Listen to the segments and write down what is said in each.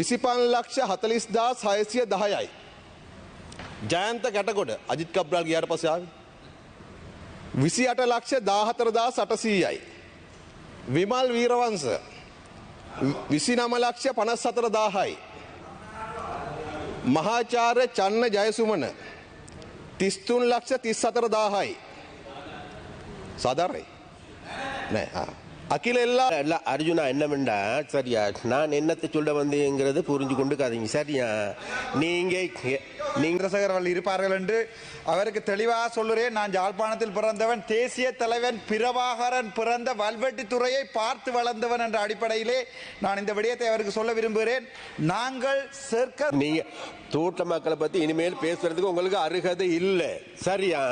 25,40,610යි. ජයන්ත කැටකොඩ අජිත් කබ්‍රාල් ගියාට පස්සේ ආවේ. 28,14,800යි. විමල් වීරවංශ 29,54,000යි. මහාචාර්ය චන්න ජයසුමන 33,34,000යි. சாதாரண அகில எல்லா அர்ஜுனா என்னமெண்டா சரியா நான் என்னத்தை சொல்ல வந்தேங்கிறது புரிஞ்சு கொண்டு காதீங்க சரியா நீங்க ரசகர்கள் இருப்பார்கள் என்று அவருக்கு தெளிவாக சொல்லுறேன். நான் யாழ்ப்பாணத்தில் பிறந்தவன், தேசிய தலைவன் பிரபாகரன் பிறந்த வல்வெட்டித்துறையை பார்த்து வளர்ந்தவன் என்ற அடிப்படையிலே நான் இந்த விடயத்தை அவருக்கு சொல்ல விரும்புகிறேன். நாங்கள் நீங்க தோட்ட மக்களை பத்தி இனிமேல் பேசுறதுக்கு உங்களுக்கு அருகதை இல்லை சரியா.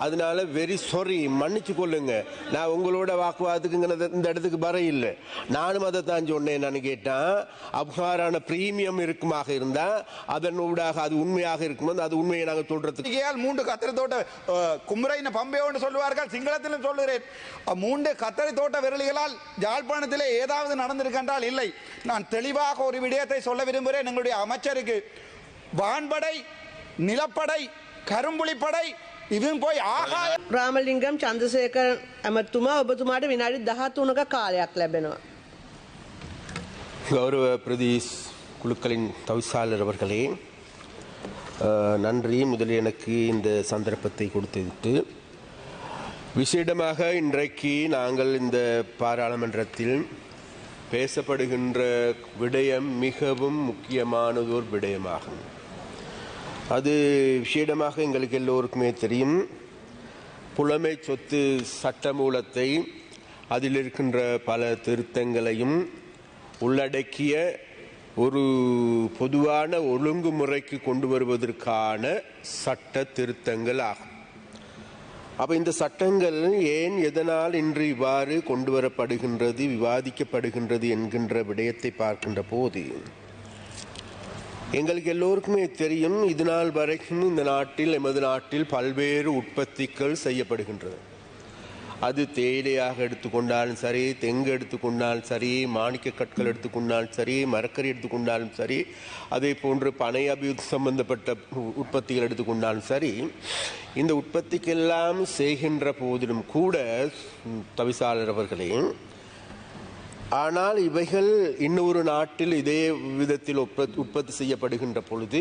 அதனால வெரி சாரி, மன்னிச்சு கொள்ளுங்க. நான் உங்களோட வாக்குவாதத்துக்கு இந்த இடத்துக்கு வர இல்லை. நானும் அதை தான் சொன்னேன். நான் கேட்டேன் அவ்வாறான பிரீமியம் இருக்குமாக இருந்தா அதன் ஊடாக அது உண்மையாக இருக்கும்போது அது உண்மையை நாங்கள் சொல்றதுக்கு 3 கத்தரி தோட்ட குமரைன பம்பே என்று சொல்லுவார்கள். சிங்களத்தில் சொல்லுகிறேன், 3 கத்தரி தோட்ட விரலிகளால் யாழ்ப்பாணத்திலே ஏதாவது நடந்திருக்கின்றால் இல்லை. நான் தெளிவாக ஒரு விடயத்தை சொல்ல விரும்புகிறேன். எங்களுடைய அமைச்சருக்கு வான்படை, நிலப்படை, கரும்புலிப்படை ඉතින් போய் ආහාය රාමලිංගම් චන්ද්‍රසේකර ඇමතුමා ඔබතුමාට විනාඩි 13ක කාලයක් ලැබෙනවා. கௌரவ பிரதேஷ் குழுக்களின் தவிசாளர் அவர்களே, நன்றி. முதலில் எனக்கு இந்த சந்தர்ப்பத்தை கொடுத்துவிட்டு விசேடமாக இன்றைக்கு நாங்கள் இந்த பாராளுமன்றத்தில் பேசப்படுகின்ற விடயம் மிகவும் முக்கியமானதொரு விடயமாகும். அது விசேடமாக எங்களுக்கு எல்லோருக்குமே தெரியும். புலமை சொத்து சட்டமூலத்தை அதில் இருக்கின்ற பல திருத்தங்களையும் உள்ளடக்கிய ஒரு பொதுவான ஒழுங்குமுறைக்கு கொண்டு வருவதற்கான சட்ட திருத்தங்கள் ஆகும். அப்போ இந்த சட்டங்கள் ஏன் எதனால் இன்று இவ்வாறு கொண்டு வரப்படுகின்றது, விவாதிக்கப்படுகின்றது என்கின்ற விடயத்தை பார்க்கின்ற போது எங்களுக்கு எல்லோருக்குமே தெரியும், இது நாள் வரைக்கும் இந்த நாட்டில், எமது நாட்டில் பல்வேறு உற்பத்திகள் செய்யப்படுகின்றது. அது தேயிலையாக எடுத்துக்கொண்டாலும் சரி, தெங்கு எடுத்துக்கொண்டாலும் சரி, மாணிக்க கற்கள் எடுத்துக்கொண்டாலும் சரி, மரக்கறி எடுத்துக்கொண்டாலும் சரி, அதே போன்று பனை அபிவிருத்தி சம்பந்தப்பட்ட உற்பத்திகள் எடுத்துக்கொண்டாலும் சரி, இந்த உற்பத்திக்கெல்லாம் செய்கின்ற போதிலும் கூட தவிசாளர் அவர்களே, ஆனால் இவைகள் இன்னொரு நாட்டில் இதே விதத்தில் உற்பத்தி செய்யப்படுகின்ற பொழுது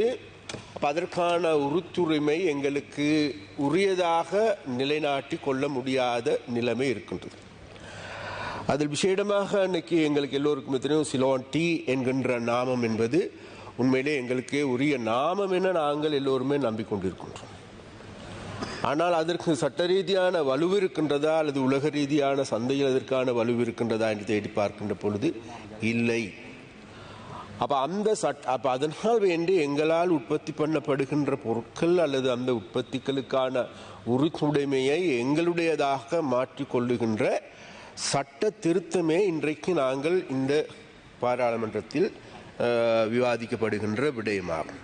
அதற்கான உரித்துரிமை எங்களுக்கு உரியதாக நிலைநாட்டி கொள்ள முடியாத நிலைமை இருக்கின்றது. அதில் விசேடமாக இன்னைக்கு எங்களுக்கு எல்லோருக்குமே தெரியும், சிலோன் டீ என்கின்ற நாமம் என்பது உண்மையிலே எங்களுக்கு உரிய நாமம் என நாங்கள் எல்லோருமே நம்பிக்கொண்டிருக்கின்றோம். ஆனால் அதற்கு சட்ட ரீதியான வலு இருக்கின்றதா அல்லது உலக ரீதியான சந்தையில் அதற்கான வலு இருக்கின்றதா என்று தேடி பார்க்கின்ற பொழுது இல்லை. அப்போ அதனால் வேண்டி எங்களால் உற்பத்தி பண்ணப்படுகின்ற பொருட்கள் அல்லது அந்த உற்பத்திகளுக்கான உரிமையை எங்களுடையதாக மாற்றிக்கொள்ளுகின்ற சட்ட திருத்தமே இன்றைக்கு நாங்கள் இந்த பாராளுமன்றத்தில் விவாதிக்கப்படுகின்ற விடயமாகும்.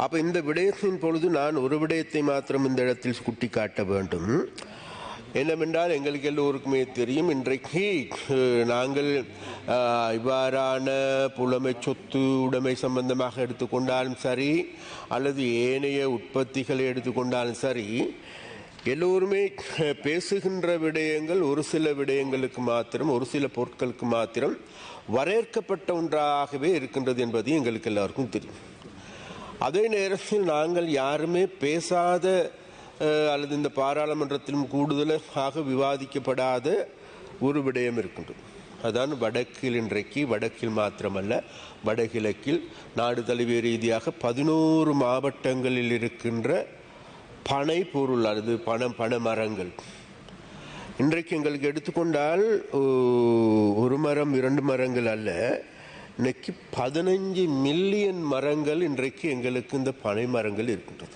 அப்போ இந்த விடயத்தின் பொழுது நான் ஒரு விடயத்தை மாத்திரம் இந்த இடத்தில் சுட்டி காட்ட வேண்டும். என்னவென்றால் எங்களுக்கு எல்லோருக்குமே தெரியும், இன்றைக்கு நாங்கள் இவ்வாறான புலமை சொத்து உடைமை சம்பந்தமாக எடுத்துக்கொண்டாலும் சரி அல்லது ஏனைய உற்பத்திகளை எடுத்துக்கொண்டாலும் சரி, எல்லோருமே பேசுகின்ற விடயங்கள் ஒரு சில விடயங்களுக்கு மாத்திரம், ஒரு சில பொருட்களுக்கு மாத்திரம் வரையறுக்கப்பட்ட ஒன்றாகவே இருக்கின்றது என்பது எங்களுக்கு எல்லாருக்கும் தெரியும். அதே நேரத்தில் நாங்கள் யாருமே பேசாத அல்லது இந்த பாராளுமன்றத்திலும் கூடுதலாக விவாதிக்கப்படாத ஒரு விடயம் இருக்கின்றது. அதான் வடக்கில் இன்றைக்கு, வடக்கில் மாத்திரமல்ல வடகிழக்கில் நாடு தழுவிய ரீதியாக 11 மாவட்டங்களில் இருக்கின்ற பனை பொருள் அல்லது பனை மரங்கள் இன்றைக்கு எங்களுக்கு எடுத்துக்கொண்டால் ஒரு மரம் 2 மரங்கள் அல்ல, இன்னைக்கு 15 மில்லியன் மரங்கள் இன்றைக்கு எங்களுக்கு இந்த பனை மரங்கள் இருக்கின்றது.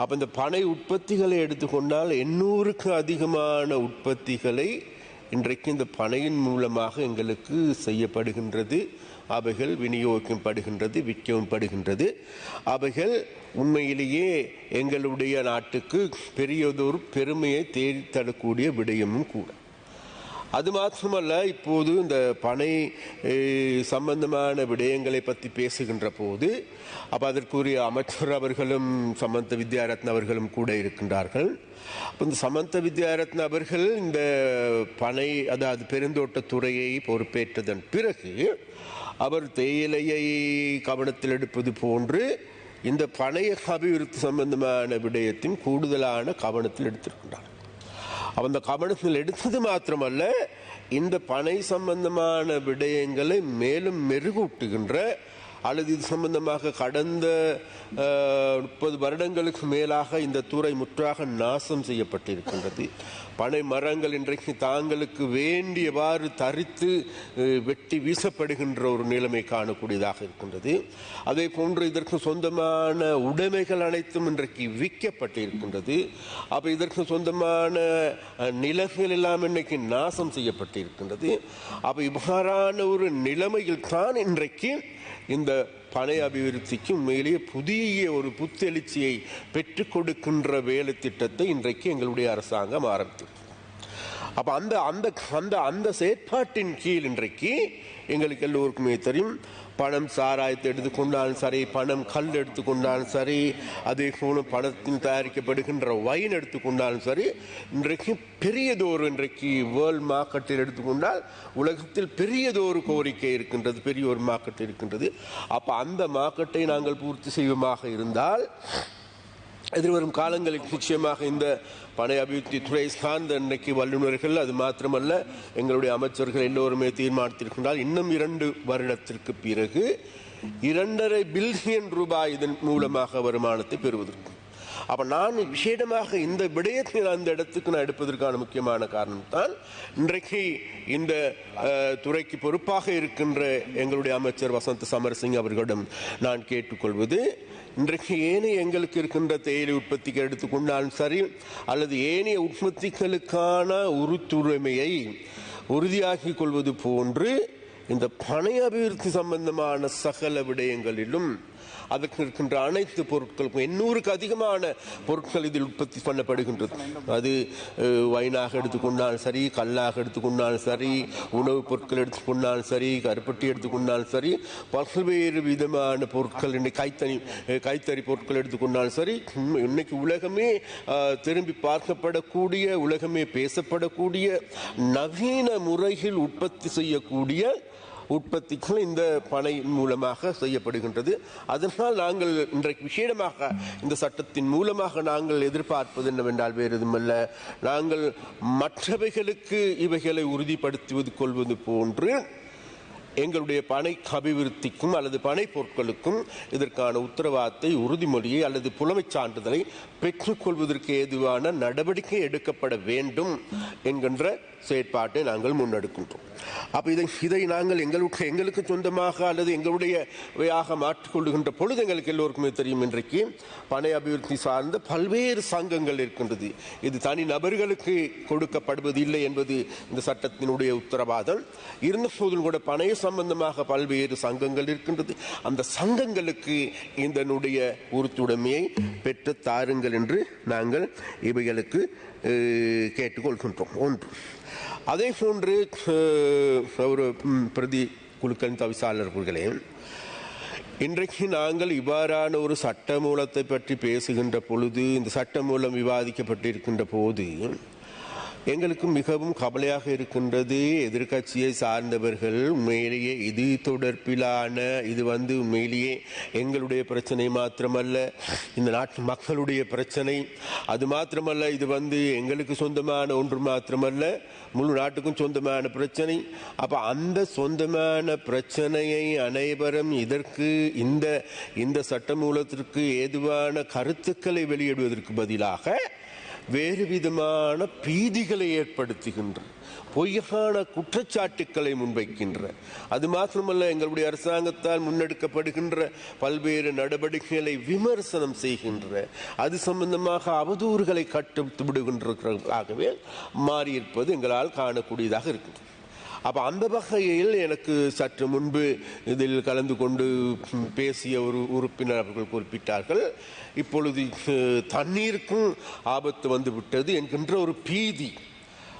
அப்போ இந்த பனை உற்பத்திகளை எடுத்துக்கொண்டால் 800க்கு அதிகமான உற்பத்திகளை இன்றைக்கு இந்த பனையின் மூலமாக எங்களுக்கு செய்யப்படுகின்றது. அவைகள் விநியோகிக்கப்படுகின்றது, விற்கவும் படுகின்றது. அவைகள் உண்மையிலேயே எங்களுடைய நாட்டுக்கு பெரியதொரு பெருமையை தேடித்தரக்கூடிய விடயமும் கூட. அது மாத்திரமல்ல, இப்போது இந்த பனை சம்பந்தமான விடயங்களை பற்றி பேசுகின்ற போது அப்போ அதற்குரிய அமைச்சர் அவர்களும் சமந்த வித்யாரத்ன அவர்களும் கூட இருக்கின்றார்கள். இந்த சமந்த வித்யாரத்ன அவர்கள் இந்த பனை அதாவது பெருந்தோட்டத்துறையை பொறுப்பேற்றதன் பிறகு அவர் தேயிலையை கவனத்தில் எடுப்பது போன்று இந்த பனை அபிவிருத்தி சம்பந்தமான விடயத்தின் கூடுதலான கவனத்தில் எடுத்திருக்கின்றார். அந்த கவனத்தில் எடுத்தது மாத்திரமல்ல, இந்த பனை சம்பந்தமான விடயங்களை மேலும் மெருகூட்டுகின்ற அல்லது இது சம்பந்தமாக கடந்த 30 வருடங்களுக்கு மேலாக இந்த துறை முற்றாக நாசம் செய்யப்பட்டிருக்கின்றது. பனை மரங்கள் இன்றைக்கு தாங்களுக்கு வேண்டியவாறு தரித்து வெட்டி வீசப்படுகின்ற ஒரு நிலைமை காணக்கூடியதாக இருக்கின்றது. அதே போன்று இதற்கு சொந்தமான உடைமைகள் அனைத்தும் இன்றைக்கு விற்கப்பட்டிருக்கின்றது. அப்போ இதற்கு சொந்தமான நிலங்கள் எல்லாம் இன்னைக்கு நாசம் செய்யப்பட்டிருக்கின்றது. அப்போ இவ்வாறான ஒரு நிலைமையில் தான் இன்றைக்கு இந்த பனை அபிவிருத்திக்கு உண்மையிலேயே புதிய ஒரு புத்தெழுச்சியை பெற்றுக் கொடுக்கின்ற வேலை திட்டத்தை இன்றைக்கு எங்களுடைய அரசாங்கம் ஆரம்பித்தது. அப்போ அந்த அந்த அந்த அந்த செயற்பாட்டின் கீழ் இன்றைக்கு எங்களுக்கு எல்லோருக்குமே தெரியும், பணம் சாராயத்தை எடுத்துக்கொண்டாலும் சரி, பணம் கல் எடுத்துக்கொண்டாலும் சரி, அதே போல பணத்தில் தயாரிக்கப்படுகின்ற வைன் எடுத்துக்கொண்டாலும் சரி, இன்றைக்கு பெரியதொரு இன்றைக்கு வேர்ல்ட் மார்க்கெட்டில் எடுத்துக்கொண்டால் உலகத்தில் பெரியதொரு கோரிக்கை இருக்கின்றது, பெரிய ஒரு மார்க்கெட் இருக்கின்றது. அப்போ அந்த மார்க்கெட்டை நாங்கள் பூர்த்தி செய்வோமாக இருந்தால் எதிர்வரும் காலங்களில் நிச்சயமாக இந்த பனை அபிவிருத்தி துறை சார்ந்த இன்றைக்கு வல்லுநர்கள், அது மாத்திரமல்ல எங்களுடைய அமைச்சர்கள் எல்லோருமே தீர்மானித்திருக்கின்றால் இன்னும் 2 வருடத்திற்கு பிறகு 2.5 பில்லியன் ரூபாய் இதன் மூலமாக வருமானத்தை பெறுவதற்கு. அப்போ நான் விசேடமாக இந்த விடயத்தை அந்த இடத்துக்கு நான் எடுப்பதற்கான முக்கியமான காரணம் தான் இன்றைக்கு இந்த துறைக்கு பொறுப்பாக இருக்கின்ற எங்களுடைய அமைச்சர் வசந்த் சமரசிங் அவர்களிடம் நான் கேட்டுக்கொள்வது, இன்றைக்கு ஏனைய எங்களுக்கு இருக்கின்ற தேயிலை உற்பத்திக்கு எடுத்துக்கொண்டாலும் சரி, அல்லது ஏனைய உற்பத்திகளுக்கான உறுத்துரிமையை உறுதியாக்கிக் கொள்வது போன்று இந்த பனை அபிவிருத்தி சம்பந்தமான சகல விடயங்களிலும் அதற்கு இருக்கின்ற அனைத்து பொருட்களுக்கும் 800க்கு அதிகமான பொருட்கள் இதில் உற்பத்தி பண்ணப்படுகின்றது. அது வைனாக எடுத்துக்கொண்டாலும் சரி, கல்லாக எடுத்துக்கொண்டாலும் சரி, உணவுப் பொருட்கள் எடுத்துக்கொண்டாலும் சரி, கருப்பட்டி எடுத்துக்கொண்டாலும் சரி, பல்வேறு விதமான பொருட்கள், கைத்தறி பொருட்கள் எடுத்துக்கொண்டாலும் சரி, இன்னைக்கு உலகமே திரும்பி பார்க்கப்படக்கூடிய, உலகமே பேசப்படக்கூடிய நவீன முறையில் உற்பத்தி செய்யக்கூடிய உற்பத்திகள் இந்த பனை மூலமாக செய்யப்படுகின்றது. அதனால் நாங்கள் இன்றைக்கு விசேடமாக இந்த சட்டத்தின் மூலமாக நாங்கள் எதிர்பார்ப்பது என்னவென்றால் வேறு எதுவுமல்ல, நாங்கள் மற்றவைகளுக்கு இவைகளை உறுதிப்படுத்துவது கொள்வது போன்று எங்களுடைய பனை அபிவிருத்திக்கும் அல்லது பனை பொருட்களுக்கும் இதற்கான உத்தரவாதத்தை, உறுதிமொழியை அல்லது புலமைச் சான்றிதழை பெற்றுக்கொள்வதற்கு ஏதுவான நடவடிக்கை எடுக்கப்பட வேண்டும் என்கின்ற செயற்பாட்டை நாங்கள் முன்னெடுக்கின்றோம். அப்போ இதை நாங்கள் எங்களுக்கு சொந்தமாக அல்லது எங்களுடையவையாக மாற்றிக்கொள்ளுகின்ற பொழுது எங்களுக்கு எல்லோருக்குமே தெரியும், இன்றைக்கு பனை அபிவிருத்தி சார்ந்த பல்வேறு சங்கங்கள் இருக்கின்றது. இது தனி நபர்களுக்கு கொடுக்கப்படுவது இல்லை என்பது இந்த சட்டத்தினுடைய உத்தரவாதம். இருந்த போதும் கூட பனை சம்பந்தமாக பல்வேறு சங்கங்கள் இருக்கின்றது. அந்த சங்கங்களுக்கு இதனுடைய உறுத்துடைமையை பெற்று தாருங்கள் என்று நாங்கள் இவைகளுக்கு கேட்டுக்கொள்கின்றோம். ஒன்று. அதே போன்று ஒரு பிரதி குழுக்களின் தவிசாளர்களே, இன்றைக்கு நாங்கள் இவ்வாறான ஒரு சட்ட மூலத்தை பற்றி பேசுகின்ற பொழுது, இந்த சட்ட மூலம் விவாதிக்கப்பட்டிருக்கின்ற போது எங்களுக்கு மிகவும் கவலையாக இருக்கின்றது. எதிர்கட்சியை சார்ந்தவர்கள் உண்மையிலேயே இது தொடர்பிலான இது உண்மையிலேயே எங்களுடைய பிரச்சனை மாத்திரமல்ல, இந்த நாட்டு மக்களுடைய பிரச்சனை. அது மாத்திரமல்ல, இது எங்களுக்கு சொந்தமான ஒன்று மாத்திரமல்ல, முழு நாட்டுக்கும் சொந்தமான பிரச்சனை. அப்ப அந்த சொந்தமான பிரச்சனையை அனைவரும் இதற்கு இந்த சட்டமூலத்திற்கு ஏதுவான கருத்துக்களை வெளியிடுவதற்கு பதிலாக வேறு விதமான பீதிகளை ஏற்படுத்துகின்ற, பொய்யான குற்றச்சாட்டுக்களை முன்வைக்கின்ற, அது மாத்திரமல்ல எங்களுடைய அரசாங்கத்தால் முன்னெடுக்கப்படுகின்ற பல்வேறு நடவடிக்கைகளை விமர்சனம் செய்கின்ற, அது சம்பந்தமாக அவதூறுகளை கட்டுவிட்டு விடுகின்றதாகவே மாறியிருப்பது எங்களால் காணக்கூடியதாக இருக்கின்றது. அப்போ அந்த வகையில் எனக்கு சற்று முன்பு இதில் கலந்து கொண்டு பேசிய ஒரு உறுப்பினர் அவர்கள் குறிப்பிட்டார்கள், இப்பொழுது தண்ணீருக்கும் ஆபத்து வந்துவிட்டது என்கின்ற ஒரு பீதி.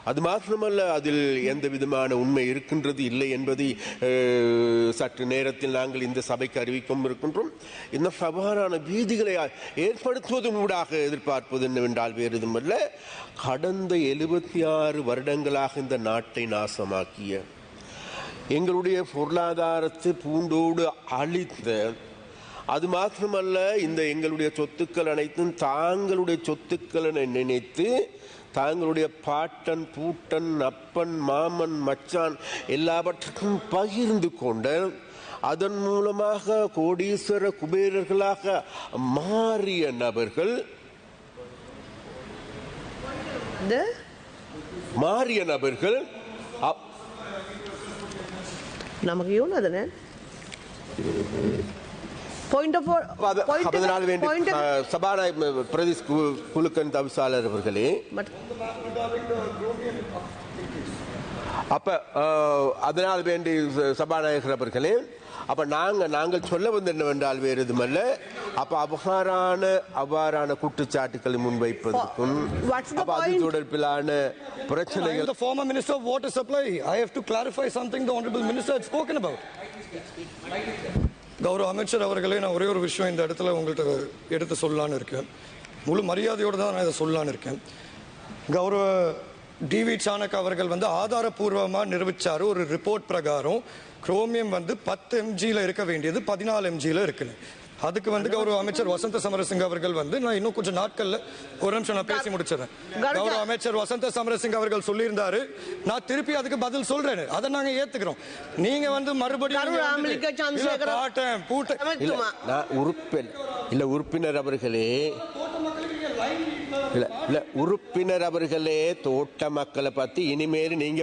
அது மாத்திரமல்ல, அதில் எந்த விதமான உண்மை இருக்கின்றது இல்லை என்பதை சற்று நேரத்தில் நாங்கள் இந்த சபைக்கு அறிவிக்கும் இருக்கின்றோம். இந்த சவாலான வீதிகளை ஏற்படுத்துவதன் ஊடாக எதிர்பார்ப்பது என்னவென்றால் வேறு எதுவுமல்ல, கடந்த 76 வருடங்களாக இந்த நாட்டை நாசமாக்கிய, எங்களுடைய பொருளாதாரத்தை பூண்டோடு அழித்த, அது மாத்திரமல்ல இந்த எங்களுடைய சொத்துக்கள் அனைத்தும் தாங்களுடைய சொத்துக்களை நினைத்து தாங்களுடைய பாட்டன் பூட்டன் அப்பன் மாமன் மச்சான் எல்லாவற்றுக்கும் பகிர்ந்து கொண்ட, அதன் மூலமாக கோடீஸ்வர குபேரர்களாக மாறிய நபர்கள் நமக்கு யூனதனே சபாநாயகர் பிரதேஷ் குலுக்கன் தவிசாளர் அவர்களே, அப்ப அதனால் வேண்டி சபாநாயகர் அவர்களே, அப்ப நாங்கள் சொல்ல வந்து என்னவென்றால் வேறு எதுமல்ல, அப்ப அவ்வாறான குற்றச்சாட்டுக்களை முன்வைப்பதற்கும் அது தொடர்பிலான பிரச்சனைகள். The former minister of water supply, I have to clarify something the honorable minister had spoken about. கௌரவ அமைச்சர் அவர்களே, நான் ஒரே ஒரு விஷயம் இந்த இடத்துல உங்கள்கிட்ட எடுத்து சொல்லலான்னு இருக்கேன். முழு மரியாதையோடு தான் நான் இதை சொல்லலான்னு இருக்கேன். கௌரவ டிவி சாணக் அவர்கள் ஆதாரபூர்வமாக நிரூபிச்சாரு. ஒரு ரிப்போர்ட் பிரகாரம் குரோமியம் 10 mgல இருக்க வேண்டியது 14 mgல இருக்குன்னு. அதுக்கு கௌரவ அமைச்சர் வசந்த சமரசிங்க அவர்கள் நான் இன்னும் கொஞ்சம் நாட்கள்ல ஒரு நிமிஷம் நான் பேசி முடிச்சிடறேன். கௌரவ அமைச்சர் வசந்த சமரசிங்க அவர்கள் சொல்லியிருந்தாரு, நான் திருப்பி அதுக்கு பதில் சொல்றேன். அதை நாங்க ஏத்துக்கிறோம். நீங்க உறுப்பினர் அவர்களே, உறுப்பினர் அவர்களே, தோட்ட மக்களை பத்தி இனிமேல் நீங்க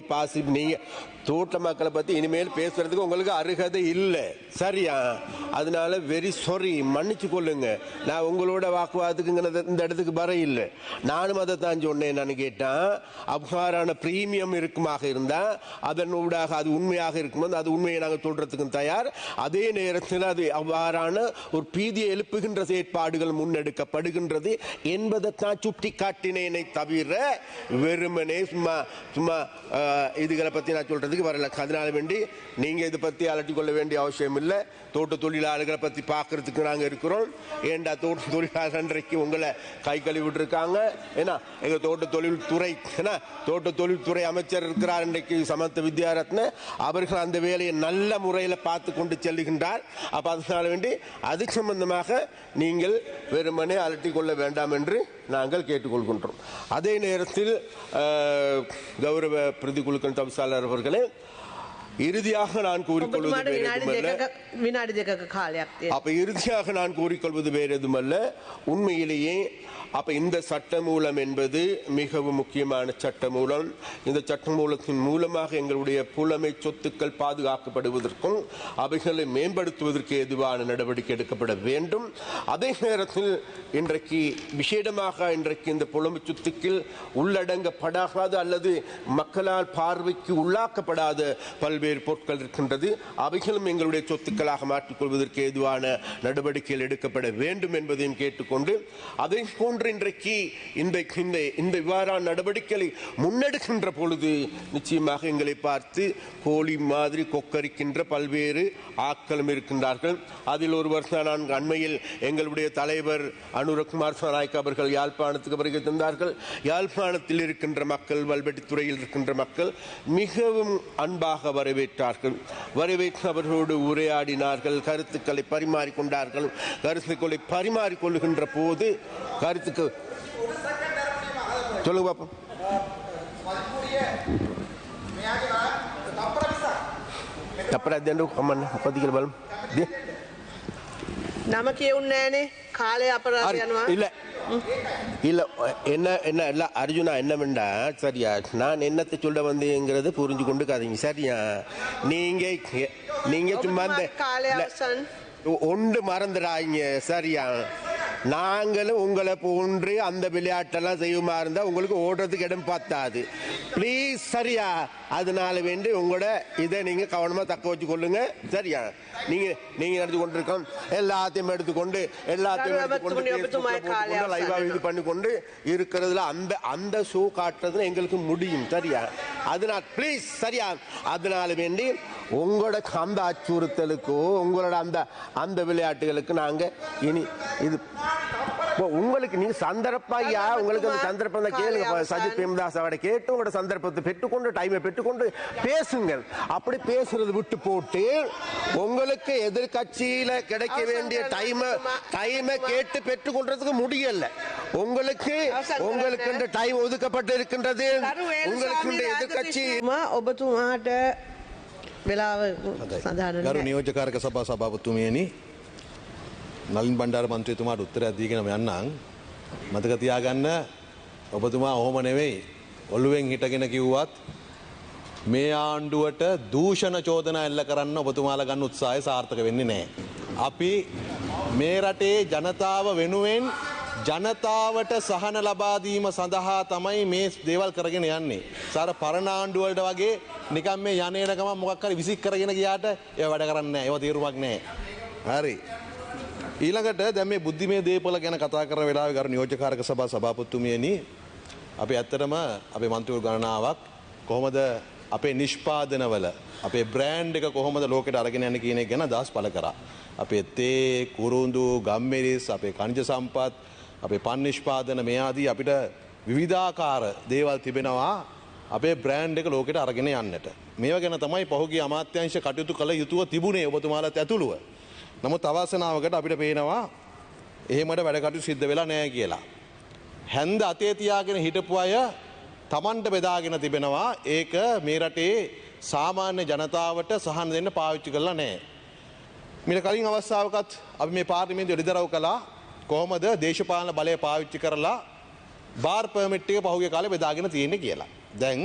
தோட்ட மக்களை பத்தி இனிமேல் பேசுறதுக்கு உங்களுக்கு அருகதை இல்லை, சரியா? அதனால வெரி சாரி, மன்னிச்சு கொள்ளுங்க. நான் உங்களோட வாக்குவாதத்துக்கு இந்த இடத்துக்கு வர இல்லை. நானும் அதை தான் சொன்னேன். நான் கேட்டேன், அவ்வாறான பிரீமியம் இருக்குமாக இருந்தா அதன் ஊடாக அது உண்மையாக இருக்கும்போது அது உண்மையை நாங்கள் சொல்றதுக்கும் தயார். அதே நேரத்தில் அது அவ்வாறான ஒரு பீதியை எழுப்புகின்ற செயற்பாடுகள் முன்னெடுக்கப்படுகின்றது என்பதைத்தான் சுட்டி காட்டினேனை தவிர வெறுமனே சும்மா இதுகளை பத்தி நான் சொல்றது வரல. அதனால வேண்டி நீங்க இதை பத்தி அலட்டிக் கொள்ள வேண்டிய அவசியம் இல்லை. தோட்ட தொழிலாளர்களை பத்தி பார்க்கறதுக்கு நாங்க இருக்கிறோம். ஏண்டா தோட்ட தொழிலாளர் அன்றைக்கு உங்களை கை கழுவிட்டு இருக்காங்க. ஏன்னா எங்க தோட்ட தொழில்துறை அமைச்சர் இருக்கிறார் இன்றைக்கு சமத்த வித்யாரத்ன, அவர்கள் அந்த வேலையை நல்ல முறையில் பார்த்து கொண்டு செல்லுகின்றார். அப்ப அதனால வேண்டி அது சம்பந்தமாக நீங்கள் வெறுமனே அலட்டிக் கொள்ள வேண்டாம் என்று நாங்கள் கேட்டுக்கொள்கின்றோம். அதே நேரத்தில் கௌரவ பிரதிகுலுக்கன் தவிசாளர் அவர்களே, இறுதியாக நான் கூறிக்கொள்வது வேறு எதுமல்ல, உண்மையிலேயே அப்ப இந்த சட்டமூலம் என்பது மிகவும் முக்கியமான சட்டமூலம். இந்த சட்டமூலத்தின் மூலமாக எங்களுடைய புலமை சொத்துக்கள் பாதுகாக்கப்படுவதற்கும் அவைகளை மேம்படுத்துவதற்கு ஏதுவான நடவடிக்கை எடுக்கப்பட வேண்டும். அதே நேரத்தில் இன்றைக்கு விசேடமாக இந்த புலமை சொத்துக்கள் உள்ளடங்கப்படாத அல்லது மக்களால் பார்வைக்கு உள்ளாக்கப்படாத பல்வேறு பொருட்கள் இருக்கின்றது. அவைகளும் எங்களுடைய சொத்துக்களாக மாற்றிக்கொள்வதற்கு ஏதுவான நடவடிக்கைகள் எடுக்கப்பட வேண்டும் என்பதையும் கேட்டுக்கொண்டு, அதை போன்ற இன்றைக்கு இந்த இவ்வாறான நடவடிக்கைகளை முன்னெடுக்கின்ற பொழுது நிச்சயமாக எங்களை பார்த்து கோழி மாதிரி கொக்கரிக்கின்ற பல்வேறு ஆட்களும் இருக்கின்றார்கள். அதில் ஒருவர் நான் அண்மையில் எங்களுடைய தலைவர் அனுரகுமார் சாநாயக் அவர்கள் யாழ்ப்பாணத்துக்கு வருகை தந்தார்கள். யாழ்ப்பாணத்தில் இருக்கின்ற மக்கள், வல்வெட்டித்துறையில் இருக்கின்ற மக்கள் மிகவும் அன்பாக வரவேற்றார்கள். வரவேற்று அவர்களோடு உரையாடினார்கள், கருத்துக்களை பரிமாறிக்கொண்டார்கள். கருத்துக்களை பரிமாறிக்கொள்ளுகின்ற போது கருத்துக்கு சொல்லுங்க பாப்போம். නම කියවුන්නේ කාලය අපරාධ යනවා. இல்ல என்ன அர்ஜுனா என்னவெண்டா, சரியா? நான் என்னத்தை சொல்ல வந்தேங்கிறது புரிஞ்சு கொண்டு காதீங்க, சரியா? நீங்க சும்மா ஒன்று மறந்துடாங்க, சரியா? நாங்களும் உங்களை போன்று அந்த விளையாட்டெல்லாம் செய்யுமா இருந்தால் உங்களுக்கு ஓடுறதுக்கு இடம் பார்த்தாது. ப்ளீஸ், சரியா? அதனால வேண்டி உங்களோட இதை நீங்கள் கவனமாக தக்க வச்சு கொள்ளுங்க. சரியா? நீங்கள் நடந்து கொண்டிருக்கோம் எல்லாத்தையும் எடுத்துக்கொண்டு லைவா இது பண்ணிக்கொண்டு இருக்கிறதுல அந்த ஷோ காட்டுறதுல எங்களுக்கு முடியும். சரியா? அதனால ப்ளீஸ், சரியா? அதனால வேண்டி உங்களோட அந்த அச்சுறுத்தலுக்கோ உங்களோட அந்த விளையாட்டுகளுக்கு நாங்க இனி இது உங்களுக்கு நீங்க சந்தர்ப்பையா உங்களுக்கு அந்த சந்தர்ப்பம் கேளுங்க. சஜித் பிரேமதாஸ் அவரை கேட்டு உங்களோட சந்தர்ப்பத்தை பெற்றுக்கொண்டு டைமை பெற்றுக்கொண்டு பேசுங்கள். அப்படி பேசுறது விட்டு போட்டு உங்களுக்கு எதிர்கட்சியில கிடைக்க வேண்டிய டைமை கேட்டு பெற்றுக்கொள்றதுக்கு முடியல. உங்களுக்கு டைம் ஒதுக்கப்பட்டு இருக்கின்றது. உங்களுக்கு எதிர்கட்சி ඔබතුමාට වෙලාව ගරු නියෝජකාරක සභා සභාපතිතුමියනි, නලින් බණ්ඩාර මන්ත්‍රීතුමාට උත්තරයක් දීගෙන යන්නම්. මතක තියාගන්න, ඔබතුමා ඔහොම නෙවෙයි ඔළුවෙන් හිටගෙන කිව්වත් මේ ආණ්ඩුවට දූෂණ චෝදනා එල්ල කරන්න ඔබතුමාලා ගන්න උත්සාහය සාර්ථක වෙන්නේ නැහැ. අපි මේ රටේ ජනතාව වෙනුවෙන් ජනතාවට සහන ලබා දීම සඳහා තමයි මේ දේවල් කරගෙන යන්නේ. සාර පරණ ආණ්ඩු වලට වගේ නිකන් මේ යන්නේන ගම මොකක් හරි විසික් කරගෙන ගියාට ඒව වැඩ කරන්නේ නැහැ. ඒව තීරුමක් නැහැ. හරි. ඊළඟට දැන් මේ බුද්ධිමය දේපල ගැන කතා කරන වෙලාවේ ගරු නියෝජකාරක සභා සභාපතිතුමියනි, අපි ඇත්තටම අපේ මන්ත්‍රීවරු ගණනාවක් කොහොමද අපේ නිෂ්පාදනවල අපේ බ්‍රෑන්ඩ් එක කොහොමද ලෝකෙට අරගෙන යන්නේ කියන එක ගැන අදහස් පළ කරා. අපේ තේ, කුරුඳු, ගම්මිරිස්, අපේ ඛනිජ සම්පත්, අපේ පන් නිෂ්පාදන මේ ආදී අපිට විවිධාකාර දේවල් තිබෙනවා අපේ බ්‍රෑන්ඩ් එක ලෝකෙට අරගෙන යන්නට. මේවා ගැන තමයි පහුගිය අමාත්‍යාංශ කටයුතු කළ යුතුව තිබුණේ ඔබතුමාලාත් ඇතුළුව. නමුත් අවසනාවකට අපිට පේනවා එහෙමඩ වැඩ කටයුතු සිද්ධ වෙලා නැහැ කියලා. හැන්ද අතේ තියාගෙන හිටපු අය Tamanට බෙදාගෙන තිබෙනවා. ඒක මේ රටේ සාමාන්‍ය ජනතාවට සහන දෙන්න පාවිච්චි කරලා නැහැ. මීට කලින් අවස්ථාවකත් අපි මේ පාර්ලිමේන්තුවේ එළිදරව් කළා කොහොමද දේශපාලන බලය පාවිච්චි කරලා බාර් පර්මිට් එක පහුගිය කාලේ බෙදාගෙන තියෙන්නේ කියලා. දැන්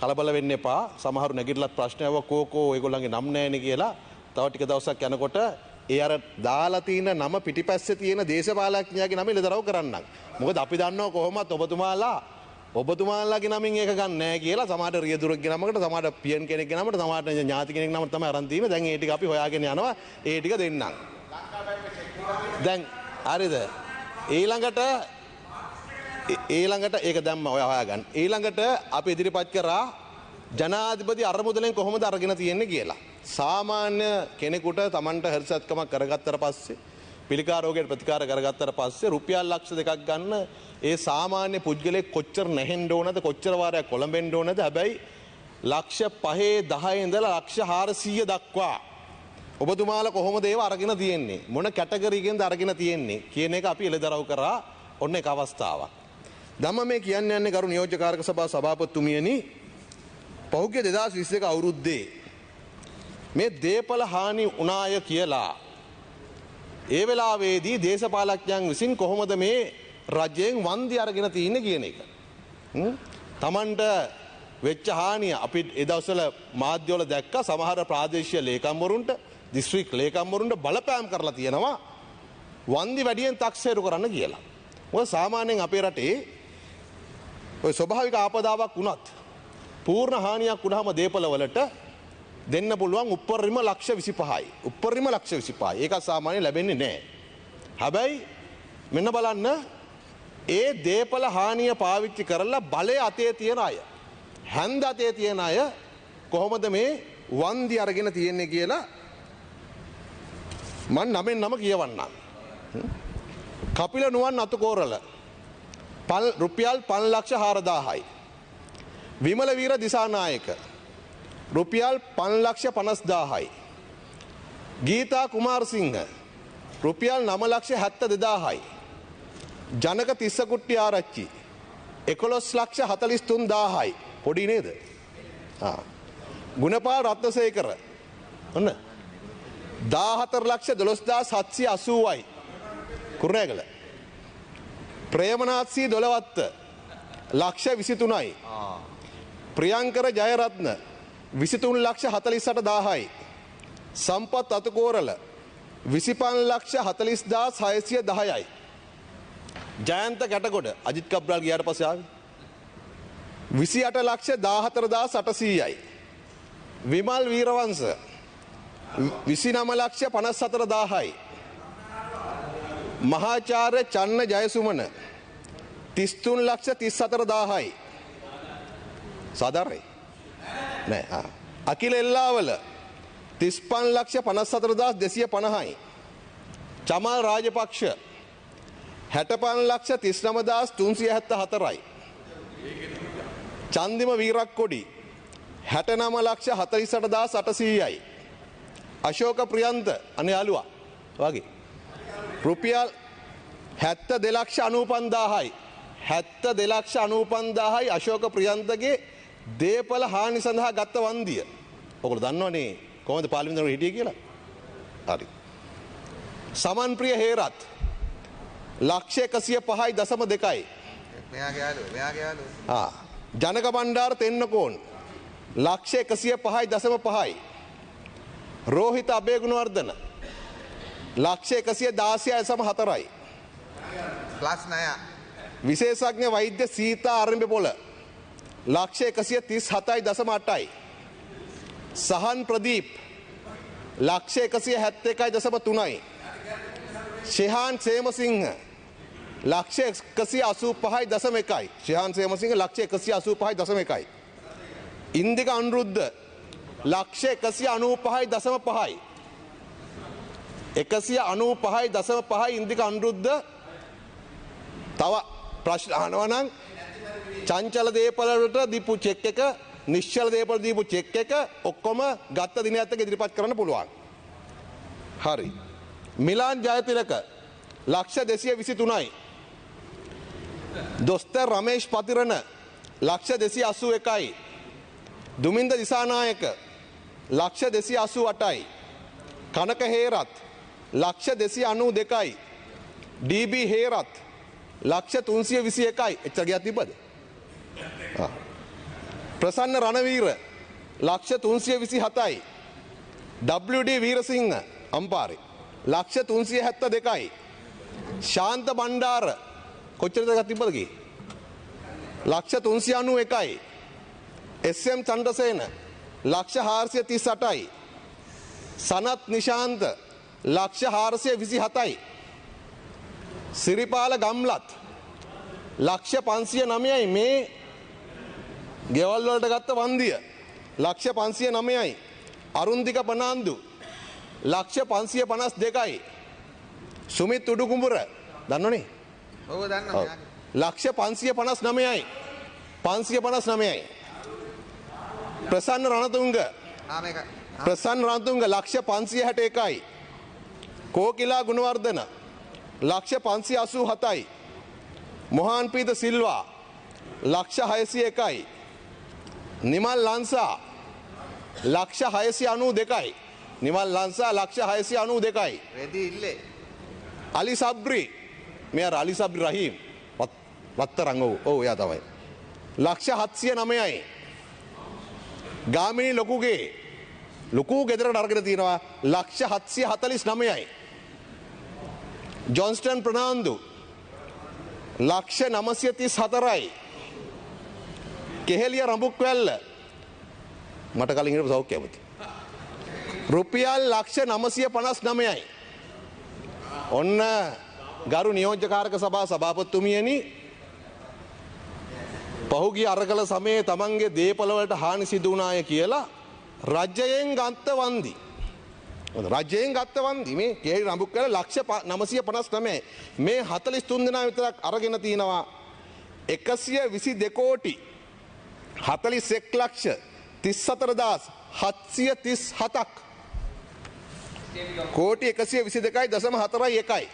කලබල වෙන්න එපා. සමහරු නැගිටලත් ප්‍රශ්න ආවා කෝකෝ ඒගොල්ලන්ගේ නම් නැහැනේ කියලා. තව ටික දවසක් යනකොට ඒ අර දාලා තියෙන නම පිටිපස්සේ තියෙන දේශපාලඥයාගේ නම එළිදරව් කරන්නම්. මොකද අපි දන්නවා කොහොමත් ඔබතුමාලාගේ නමින් ඒක ගන්න නැහැ කියලා. සමහරට රියදුරගේ නමකට, සමහරට පියන් කෙනෙක්ගේ නමකට, සමහරට ඥාති කෙනෙක් නමකට තමයි අරන් තියෙන්නේ. දැන් ඒ ටික අපි හොයාගෙන යනවා. ඒ ටික දෙන්නම්. දැන් හරිද? ඊළඟට ඒක දැම්ම ඔය හොයාගන්න. ඊළඟට අපි ඉදිරිපත් කරා ජනාධිපති අරමුදලෙන් කොහොමද අරගෙන තියෙන්නේ කියලා. සාමාන්‍ය කෙනෙකුට Tamanට හර්ෂත්කමක් කරගත්තට පස්සේ, පිළිකා රෝගයට ප්‍රතිකාර කරගත්තට පස්සේ රුපියල් ලක්ෂ 2ක් ගන්න ඒ සාමාන්‍ය පුද්ගලෙක් කොච්චර නැහෙන්න ඕනද, කොච්චර වාරයක් කොළඹෙන්න ඕනද? හැබැයි ලක්ෂ 5 10 ඉඳලා ලක්ෂ 400 දක්වා ඔබතුමාලා කොහොමද ඒව අරගෙන තියෙන්නේ, මොන කැටගරි එකෙන්ද අරගෙන තියෙන්නේ කියන එක අපි එළිදරව් කරා. ඔන්න එක අවස්ථාවක්. ධම්ම මේ කියන්න යන්නේ කරු නියෝජ්‍යකාරක සභා සභාපතිතුමියනි, පහුගිය 2021 අවුරුද්දේ මේ දේපල හානි වුණාය කියලා ඒ වෙලාවේදී දේශපාලඥයන් විසින් කොහොමද මේ රජයෙන් වන්දි අරගෙන තියෙන්නේ කියන එක. Tamanට වෙච්ච හානිය අපි ඒ දවස්වල මාධ්‍යවල දැක්කා. සමහර ප්‍රාදේශීය ලේකම්වරුන්ට, දිස්ත්‍රික් ලේකම්වරුන්ට බලපෑම් කරලා තියෙනවා වන්දි වැඩියෙන් තක්සේරු කරන්න කියලා. මොකද සාමාන්‍යයෙන් අපේ රටේ ඔය ස්වභාවික ආපදාවක් වුණත් පූර්ණ හානියක් වුණාම දේපලවලට දෙන්න පුළුවන් උපරිම ලක්ෂ 25යි. උපරිම ලක්ෂ 25යි. ඒක සාමාන්‍යයෙන් ලැබෙන්නේ නැහැ. හැබැයි මෙන්න බලන්න, ඒ දේපල හානිය පාවිච්චි කරලා බලය අතේ තියෙන අය, හැන්ද අතේ තියෙන අය කොහොමද මේ වන්දි අරගෙන තියෙන්නේ කියලා මම නමෙන් නම කියවන්නම්. කපිල නුවන් අතුකෝරල රුපියල් 5,04,000යි. විමල වීර දිසානායක රුපියල් 5,50,000යි. ගීතා කුමාරසිංහ රුපියල් 9,72,000යි. ජනක තිස්සකුට්ටි ආරච්චි 11,43,000යි. පොඩි නේද? ගුණපාල රත්නසේකර ඔන්න 14,12,780යි. කුරුණෑගල. ප්‍රේමනාත්සී දොළවත්ත ලක්ෂ 23යි. ප්‍රියංකර ජයරත්න 23,48,000යි. සම්පත් අතුකෝරල 25,40,610යි. ජයන්ත කැටගොඩ අජිත් කබ්‍රාල් ගියාට පස්සේ ආවේ 28,14,800යි. විමල් වීරවංශ 29,54,000යි. මහාචාර්ය චන්න ජයසුමන 33,34,000යි. සාධාරණයි නෑ. අකිල එල්ලාවල 35,54,250යි. චමල් රාජපක්ෂ 65,39,374යි. චන්දිම වීරක්කොඩි 69,48,800යි. අශෝක ප්‍රියන්ත අනේ යාළුවා වගේ රුපියල් 72,95,000යි. 72,95,000යි අශෝක ප්‍රියන්තගේ දේපල හානි සඳහා ගත්ත වන්දිය. ඔයගොල්ලෝ දන්නවනේ කොහොමද පාර්ලිමේන්තුවේ හිටියේ කියලා? හරි. සමන්ප්‍රිය හේරත් 1,105.2යි. මෙයාගේ යාළුවෝ. ජනක බණ්ඩාර තෙන්නකෝන් 1,105.5යි. රෝහිත අබේගුණවර්ධන 1,116.4යි. ක්ලාස් 9. විශේෂඥ වෛද්‍ය සීතා අරඹපොළ 1,137.8යි. සහන් ප්‍රදීප් 1,171.3යි. ශෙහාන් සේමසිංහ 1,185.1යි. ශෙහාන් සේමසිංහ 1,185.1යි. ඉන්දික අනුරුද්ධ 1,195.5යි. 195.5යි ඉන්දික අනුරුද්ධ. තව ප්‍රශ්න අහනවා නම් චංචල දේපල වලට දීපු චෙක් එක නිශ්චල දේපල දීපු චෙක් එක ඔක්කොම ගත්ත දිනයත් එක්ක ඉදිරිපත් කරන්න පුළුවන්. හරි. මිලාන් ජයතිලක 223යි. දොස්තර රමේෂ් පතිරණ 281යි. දුමින්ද දිසානායක 288යි. කනක හේරත් 292යි. ඩීබී හේරත් 321යි. එච්චර ගියක් තිබ්බද? ප්‍රසන්න රණවීර 327යි. WD වීරසිංහ අම්පාරේ 372යි. ශාන්ත බණ්ඩාර කොච්චරද ගියක් තිබ්බද කි? 391යි. SM චන්ද්‍රසේන 438යි. සනත් නිශාන්ත 427යි. සිරිපාල ගම්ලත් 509යි. මේ ගෙවල් වලට ගත්ත වන්දිය 509යි. අරුන්දික බනාන්දු 552යි. සුමිත් උඩුකුඹුර දන්නවනේ? ඔව් දන්නවා. 559යි. 559යි. ප්‍රසන්න රණතුංග මේක ප්‍රසන්න රණතුංග 561යි. කෝකිලා ගුණවර්ධන 587යි. මොහාන් පීත සිල්වා 601යි. නිමල් ලංසා 692යි. නිමල් ලංසා 692යි. රෙදි ඉල්ලේ. අලි සබ්රි මෙයා අලි සබ්රි රහීම් වත්තරං ඔව් එයා තමයි 709යි. ගාමිණී ලොකුගේ ලොකු ගෙදරට අරගෙන තියෙනවා 749යි. ජොන්ස්ටන් ප්‍රනාන්දු 934යි. කෙහෙලිය රඹුක්වැල්ල මට කලින් හිටපු සෞඛ්‍ය ඇමති රුපියල් 959යි. ඔන්න ගරු නියෝජ්‍යකාරක සභා සභාපතිතුමියනි පහුගිය අරගල සමයේ තමන්ගේ දේපළවලට හානි සිදු වුණාය කියලා රජයෙන් ගත්ත වන්දි. රජයෙන් ගත්ත වන්දි මේ කෙහෙලි රඹුක්වැල්ල 959 මේ 43 දෙනා විතරක් අරගෙන තිනවා 122 කෝටි 41 ලක්ෂ 34,737ක් කෝටි 122.41යි.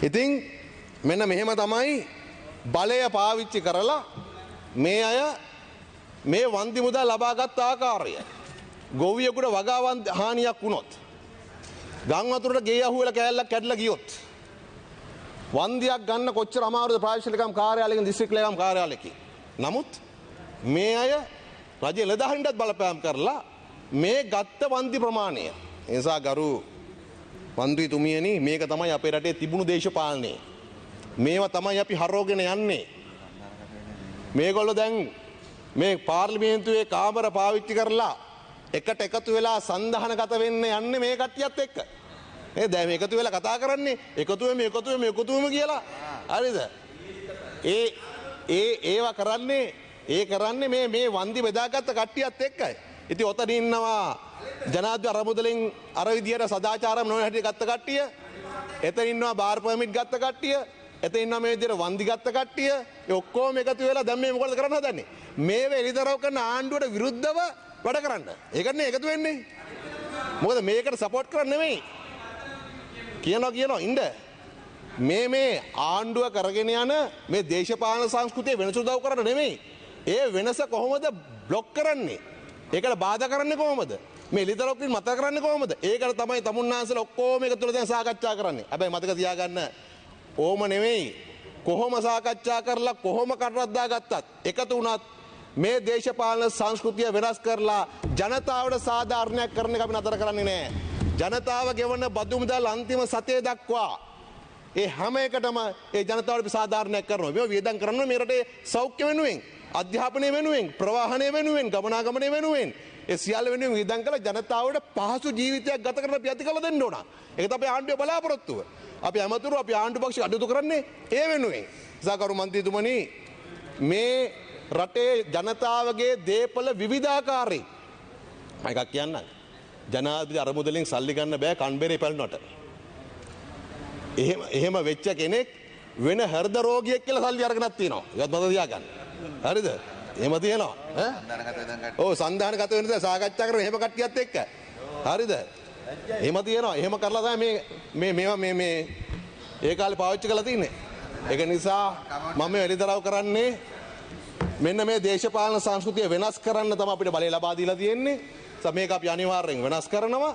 ඉතින් මෙන්න මෙහෙම තමයි බලය පාවිච්චි කරලා මේ අය මේ වන්දි මුදල් ලබාගත් ආකාරය. ගොවියෙකුට වගාවන් හානියක් වුණොත් ගම් වතුරට ගේ අහුවෙලා කෑල්ලක් කැඩලා ගියොත් වන්දියක් ගන්න කොච්චර අමාරුද ප්‍රාදේශීය ලේකම් කාර්යාලයකින් දිස්ත්‍රික් ලේකම් කාර්යාලයකින්. නමුත් මේ අය රජ නිලධාරීන්ටත් බලපෑම් කරලා මේ ගත්ත වන්දි ප්‍රමාණය නිසා ගරු මන්ත්‍රීතුමියනි මේක තමයි අපේ රටේ තිබුණු දේශපාලනය. මේවා තමයි අපි හරවගෙන යන්නේ. මේගොල්ලෝ දැන් මේ පාර්ලිමේන්තුවේ කාමර පාවිච්චි කරලා එකට එකතු වෙලා සන්ධානගත වෙන්න යන්නේ මේ කට්ටියත් එක්ක. දැන් මේ එකතු වෙලා කතා කරන්නේ එකතුවෙම කියලා. හරිද? ඒවා කරන්නේ මේ වන්දි බෙදාගත්ත කට්ටියත් එක්කයි. ඉතින් ඔතන ඉන්නවා ජනාධිපති අරමුදලෙන් අර විදියට සදාචාරම් නොවන හැටි ගත්ත කට්ටිය. එතන ඉන්නවා බාර් පර්මිට් ගත්ත කට්ටිය. එතන ඉන්නවා මේ විදියට වන්දි ගත්ත කට්ටිය. ඒ ඔක්කොම එකතු වෙලා දැන් මේ මොකද කරන්න හදන්නේ? මේව එලිදරව් කරන ආණ්ඩුවට විරුද්ධව වැඩ කරන්න. ඒකනේ එකතු වෙන්නේ. මොකද මේකට සපෝට් කරන්නේ නෙමෙයි. කියනවා ඉන්න. මේ ආණ්ඩුව කරගෙන යන මේ දේශපාලන සංස්කෘතිය වෙනස උදව් කරන්න නෙමෙයි. ඒ වෙනස කොහොමද බ්ලොක් කරන්නේ? ඒකට බාධා කරන්නේ කොහොමද? මේ එලිදරව්කින් මත කරන්නේ කොහොමද? ඒකට තමයි තමුන්නාන්සලා ඔක්කොම එකතු වෙලා දැන් සාකච්ඡා කරන්නේ. හැබැයි මතක තියාගන්න ඕම නෙමෙයි. කොහොම සාකච්ඡා කරලා කොහොම කටරද්දා ගත්තත් එකතු වුණත් මේ දේශපාලන සංස්කෘතිය වෙනස් කරලා ජනතාවට සාධාරණයක් කරන එක අපි නතර කරන්නේ නැහැ. ජනතාව ගෙවන බදු මුදල් අන්තිම සතේ දක්වා ඒ හැම එකටම ඒ ජනතාවට සාධාරණයක් කරනවා. මේ වියදම් කරනවා මේ රටේ සෞඛ්‍ය වෙනුවෙන්, අධ්‍යාපනය වෙනුවෙන්, ප්‍රවාහනය වෙනුවෙන්, ගමනාගමනය වෙනුවෙන්. ඒ සියල්ල වෙනුවෙන් වියදම් කළ ජනතාවට පහසු ජීවිතයක් ගත කරන්න අපි ඇති කළ දෙන්න ඕන. ඒක තමයි ආණ්ඩුවේ බලාපොරොත්තුව. අපි අමතුරු අපි ආණ්ඩු පක්ෂ අඩුතු කරන්නේ ඒ වෙනුවෙන්. සහකරු මන්ත්‍රීතුමනි මේ රටේ ජනතාවගේ දේපල විවිධාකාරයි. එකක් කියන්න. ජනාධිපති අරමුදලෙන් සල්ලි ගන්න බෑ කන්බෙරේ පැලුනට. එහෙම වෙච්ච කෙනෙක් වෙන හෘද රෝගියෙක් කියලා සල්ලි අරගෙනත් තියෙනවා. ඒවත් මතක තියාගන්න. හරිද? එහෙම තියෙනවා. ඔව් සන්ධානගත වෙන දේ සාකච්ඡා කරන එහෙම කට්ටියත් එක්ක. හරිද? එහෙම තියෙනවා. එහෙම කරලා තමයි මේ ඒ කාලේ පාවිච්චි කරලා තින්නේ. ඒක නිසා මම එලිදරව් කරන්නේ මෙන්න මේ දේශපාලන සංස්කෘතිය වෙනස් කරන්න තමයි අපිට බලය ලබා දීලා තියෙන්නේ. මේක අපි අනිවාර්යෙන් වෙනස් කරනවා.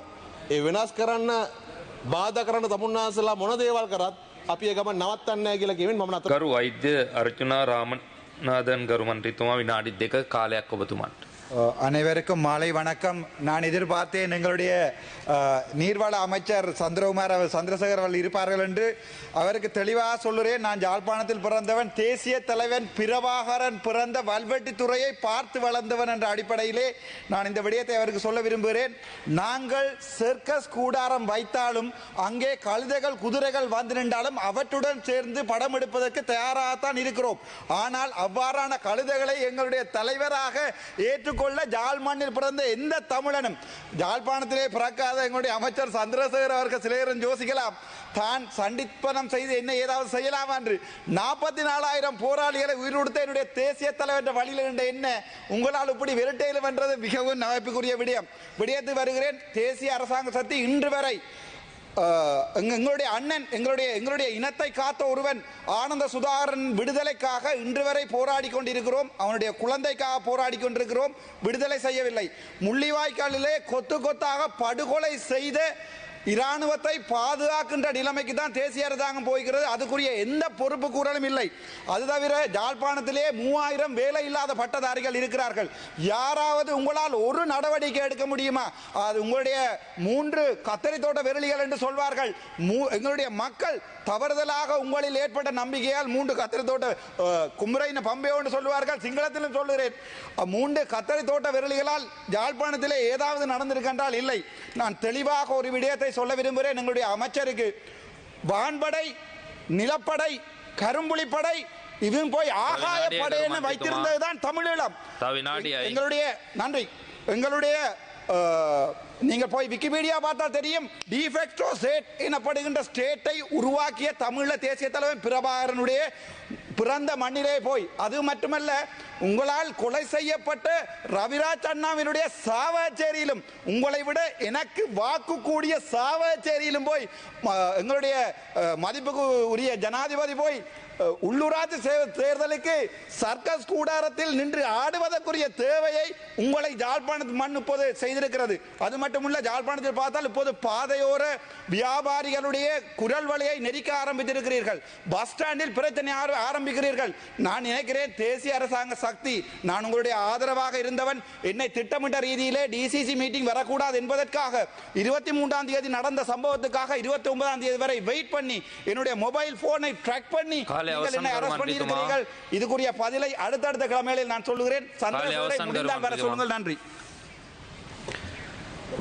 ඒ වෙනස් කරන්න බාධා කරන තමුන්නාන්සලා මොන දේවල් කරත් අපි ඒ ගමන් නවත්තන්නේ නැහැ කියලා කියමින් මම නතර. ගරු වෛද්‍ය අර්චනා ராமநாதன் ගරු මන්ත්‍රීතුමා විනාඩි 2 කාලයක් ඔබතුමාට. அனைவருக்கும் மாலை வணக்கம். நான் எதிர்பார்த்தேன் எங்களுடைய நீர்வள அமைச்சர் சந்திரசேகர் அவர்கள் இருப்பார்கள் என்று. அவருக்கு தெளிவாக சொல்லுறேன். நான் யாழ்ப்பாணத்தில் பிறந்தவன், தேசிய தலைவன் பிரபாகரன் பிறந்த வல்வெட்டித்துறையை பார்த்து வளர்ந்தவன் என்ற அடிப்படையிலே நான் இந்த விடயத்தை அவருக்கு சொல்ல விரும்புகிறேன். நாங்கள் சர்க்கஸ் கூடாரம் வைத்தாலும் அங்கே கழுதைகள் குதிரைகள் வந்து நின்றாலும் அவற்றுடன் சேர்ந்து படம் எடுப்பதற்கு தயாராகத்தான் இருக்கிறோம். ஆனால் அவ்வாறான கழுதைகளை எங்களுடைய தலைவராக ஏற்று ஜாழ் மண்ணில் பிறந்த எந்த தமிழனும், ஜாழ்ப்பாணத்திலே பிறக்காத எங்களுடைய அமைச்சர் சந்திரசேகர் அவர்கள் சிலையரும் யோசிக்கலாம், தான் சண்டிப்பனம் செய்து என்ன ஏதாவது செய்யலாம் என்று. 44,000 போராளிகளை உயிரோடுத்த என்னுடைய தேசிய தலைவர் வழியில் இருந்த என்ன உங்களால் இப்படி விரட்டையில் வென்றது மிகவும் நகைப்புக்குரிய விடயத்துக்கு வருகிறேன். தேசிய அரசாங்க சக்தி இன்று வரை எங்களுடைய அண்ணன் எங்களுடைய இனத்தை காத்த ஒருவன் ஆனந்த சுதாகரன் விடுதலைக்காக இன்று வரை போராடி கொண்டிருக்கிறோம். அவனுடைய குழந்தைக்காக போராடி கொண்டிருக்கிறோம். விடுதலை செய்யவில்லை. முள்ளிவாய்க்காலிலே கொத்து கொத்தாக படுகொலை செய்த இராணுவத்தை பாதுகாக்கின்ற நிலைமைக்கு தான் தேசிய அரசாங்கம் போகிறது. அதுக்குரிய எந்த பொறுப்பு கூறலும் இல்லை. அது தவிர யாழ்ப்பாணத்திலே 3000 வேலை இல்லாத பட்டதாரிகள் இருக்கிறார்கள். யாராவது உங்களால் ஒரு நடவடிக்கை எடுக்க முடியுமா? அது உங்களுடைய 3 கத்தரி தோட்ட விரலிகள் என்று சொல்வார்கள். எங்களுடைய மக்கள் தவறுதலாக உங்களில் ஏற்பட்ட நம்பிக்கையால் 3 கத்தரி தோட்ட குமரைன பம்பே என்று சொல்வார்கள். சிங்களத்திலும் சொல்லுகிறேன். 3 கத்தரி தோட்ட விரலிகளால் யாழ்ப்பாணத்திலே ஏதாவது நடந்திருக்கின்றால் இல்லை. நான் தெளிவாக ஒரு விடயத்தை சொல்ல விரும்புகிறேன். எங்களுடைய அமைச்சருக்கு வான்படை, நிலப்படை, கரும்புலிப்படை இதுவும் போய் ஆகாய படைன்னு வைத்திருந்ததுதான் தமிழீழம். எங்களுடைய நன்றி. எங்களுடைய நீங்கள் போய் விக்கிபீடியா பார்த்தா தெரியும். டிஃபெக்டோ ஸ்டேட் எனப்படுகின்ற ஸ்டேட்டை உருவாக்கிய தமிழ தேசிய தலைவர் பிரபாகரனுடைய பிறந்த மண்ணிலே போய், அது மட்டுமல்ல உங்களால் கொலை செய்யப்பட்ட ரவிராஜ் அண்ணாவினுடைய சாவச்சேரியிலும் உங்களை விட எனக்கு வாக்கு கூடிய சாவச்சேரியிலும் போய் எங்களுடைய மதிப்புக்கு உரிய ஜனாதிபதி போய் உள்ளூராட்சி தேர்தலுக்கு சர்க்கஸ் கூடாரத்தில் நின்று ஆடுவதற்குரிய தேவையை உங்களை யாழ்ப்பாணத்து மண் இப்போது செய்திருக்கிறது. அது மட்டுமல்ல, யாழ்ப்பாணத்தில் பார்த்தால் இப்போது பாதையோர வியாபாரிகளுடைய குரல் வலையை நெரிக்க ஆரம்பித்திருக்கிறீர்கள். பஸ் ஸ்டாண்டில் பிரச்சனை ஆரம்பி ஆரம்பிக்கிறீர்கள். நான் நினைக்கிறேன் தேசிய அரசாங்க சக்தி, நான் உங்களுடைய ஆதரவாக இருந்தவன், என்னை திட்டமிட்ட ரீதியிலே டிசிசி மீட்டிங் வரக்கூடாது என்பதற்காக 23ஆம் தேதி நடந்த சம்பவத்துக்காக 29ஆம் தேதி வரை வெயிட் பண்ணி என்னுடைய மொபைல் போனை ட்ராக் பண்ணி நீங்கள் என்னை அரெஸ்ட் பண்ணி இருக்கிறீர்கள். இதுக்குரிய பதிலை அடுத்தடுத்த கிழமைகளில் நான் சொல்லுகிறேன். சந்தர்ப்பத்தை முடிந்தால் வர சொல்லுங்கள். நன்றி.